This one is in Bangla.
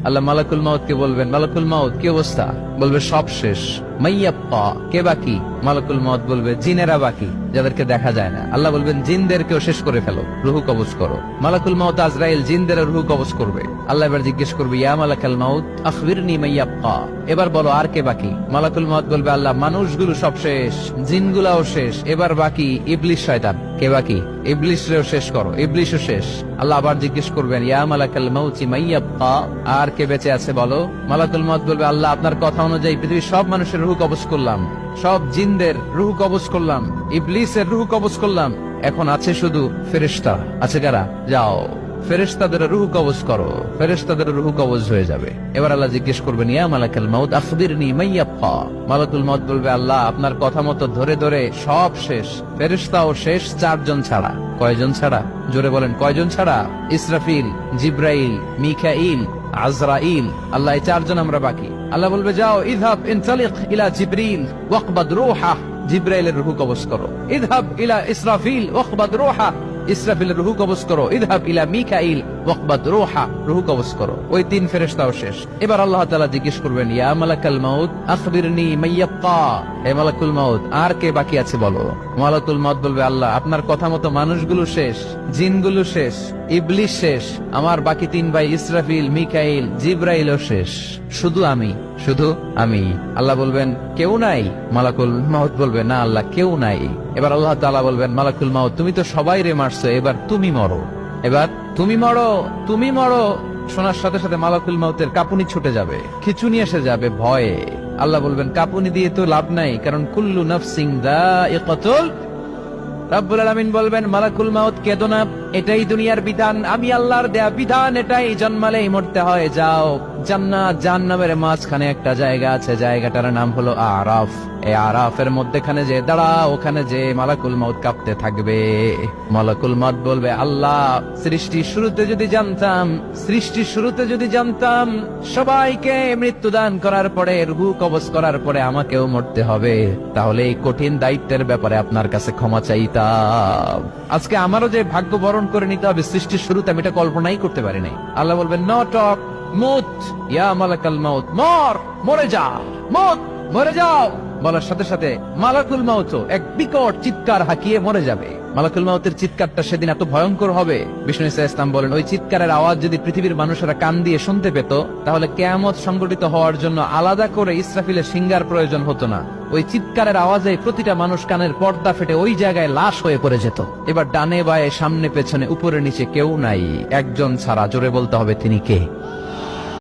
আল্লাহ মালাকুল মাউত কে বলবেন, মালাকুল মাউত কি অবস্থা? বলবে সব শেষ। মাইয়াপ্পা, কে বাকি? মালাকুল মাউত বলবে জিনেরা বাকি, যাদেরকে দেখা যায় না। আল্লাহ বলবেন জিনদেরকেও শেষ করে ফেলো, রুহু কবজ করো। মালাকুল মাউত আজরাইল জিনদের রুহু কবজ করবে। আল্লাহ এবার জিজ্ঞেস করবে, ইয়া মালাকাল মাউত আখবিরনি মাইয়াপ্পা, এবার বলো আর কে বাকি? মালাকুল মাউত বলবে, আল্লাহ মানুষগুলো সব শেষ, জিনগুলাও শেষ, এবার বাকি ইবলিস শয়তান। কে বাকি? ইবলিসরেও শেষ করো, ইবলিসও শেষ। আল্লাহ আবার জিজ্ঞেস করবেন, ইয়া মালাকাল মাউতি মাইয়াপ্পা, আর কে বেঁচে আছে বলো? মালাকুল মাউত বলবে, আল্লাহ আপনার কথা অনুযায়ী পৃথিবীর সব মানুষের রুহু কবজ করলাম, সব জিনদের রুহু কবজ করলাম, ইবলিসের রুহু কবজ করলাম, এখন আছে শুধু ফেরেশতা। আছে কারা? যাও ফেরেশতাদের রুহু কবজ করো। ফেরেশতাদের রুহু কবজ হয়ে যাবে। এবার আল্লাহ জিজ্ঞেস করবেন, ইয়া মালাকাল মাউত আখবিরনি মাইয়াপ্পা। মালাকুল মাউত বলবে, আল্লাহ আপনার কথা মতো ধরে ধরে সব শেষ, ফেরেশতাও শেষ, 4 জন ছাড়া। কয়জন ছাড়া? জোরে বলেন, কয়জন ছাড়া? ইসরাফিল, জিব্রাইল, মিকাইল, আজরাইল। আল্লাহ এই 4 জন আমরা বাকি। আল্লাহ বলবে, যাও ইযহাব ইনতালিক ইলা জিবরিল ওয়াকবাদ রূহা, জিব্রাইলের রুহু কবজ করো। ইযহাব ইলা ইসরাফিল ওয়াকবাদ রূহা, ইসরাফিলের রুহু কবজ করো। ইযহাব ইলা মিকাইল ওয়াকবাদ রূহা, রুহু কবজ করো। ওই 3 ফেরেশতাও শেষ। এবার আল্লাহ তাআলা জিজ্ঞেস করবেন, ইয়া মালাকাল মাউত আখবিরনি মাইয়াব্কা, হে মালাকুল মাউত আর কে বাকি আছে বলো। মালাকুল মাউত বলবে, আল্লাহ আপনার কথা মতো মানুষগুলো শেষ, জিনগুলো শেষ, ইবলিস শেষ, আমার বাকি 3 ভাই ইসরাফিল, মিকাইল, জিব্রাইলও শেষ, শুধু আমি, শুধু আমি। আল্লাহ বলবেন, কেউ নাই? মালাকুল মাউত বলবে, না আল্লাহ কেউ নাই। এবার আল্লাহ তাআলা বলবেন, মালাকুল মাউত তুমি তো সবাই রে মারছো, এবার তুমি মরো, এবার তুমি মরো, তুমি মরো। শোনার সাথে সাথে মালাকুল মাউতের কাঁপুনি ছুটে যাবে, খিঁচুনি এসে যাবে ভয়ে। আল্লাহ বলবেন, কাঁপুনি দিয়ে তো লাভ নাই, কারণ কুল্লু নাফসিন যায়িকাতুল। রব্বুল আলামিন বলবেন, মালাকুল মাউত কেঁদো না, এটাই দুনিয়ার বিধান, আমি আল্লাহর দেয়া বিধান, এটাই জন্মালেই মরতে হয়। যাও জান্নাত জাহান্নামের মাঝখানে একটা জায়গা আছে, জায়গাটার নাম হলো আরাফ। এই আরাফের মধ্যখানে যে দাঁড়াও, ওখানে যে মালাকুল মাউত কাঁপতে থাকবে। মালাকুল মাউত বলবে, আল্লাহ সৃষ্টির শুরুতে যদি জানতাম, সৃষ্টির শুরুতে যদি জানতাম সবাইকে মৃত্যুদান করার পরে, রূহ কবজ করার পরে আমাকেও মরতে হবে, তাহলে এই কঠিন দায়িত্বের ব্যাপারে আপনার কাছে ক্ষমা চাইতাম। আজকে আমারও যে ভাগ্য বরণ করে নিতে হবে সৃষ্টির শুরুতে, আমি এটা কল্পনাই করতে পারি নাই। আল্লাহ বলবেন, নো টক, মুত ইয়া মালাকাল মাউত, মর, মরে যা, মুত, মরে যাও। বলার সাথে সাথে মালাকুল মাউত এক বিকট চিৎকার হাঁকিয়ে মরে যাবে। মালাকুল মাউতের চিৎকারটা সেদিন এত ভয়ঙ্কর হবে, বিষ্ণু ইসলাম বলেন, ওই চিৎকারের আওয়াজ যদি পৃথিবীর মানুষেরা কান দিয়ে শুনতে পেত, তাহলে কিয়ামত সংগঠিত হওয়ার জন্য আলাদা করে ইসরাফিলের সিঙ্গার প্রয়োজন হতো না। ওই চিৎকারের আওয়াজে প্রতিটা মানুষ কানের পর্দা ফেটে ওই জায়গায় লাশ হয়ে পড়ে যেত। এবার ডানে বায়ে সামনে পেছনে উপরে নিচে কেউ নাই, একজন ছাড়া। জোরে বলতে হবে, তিনি কে?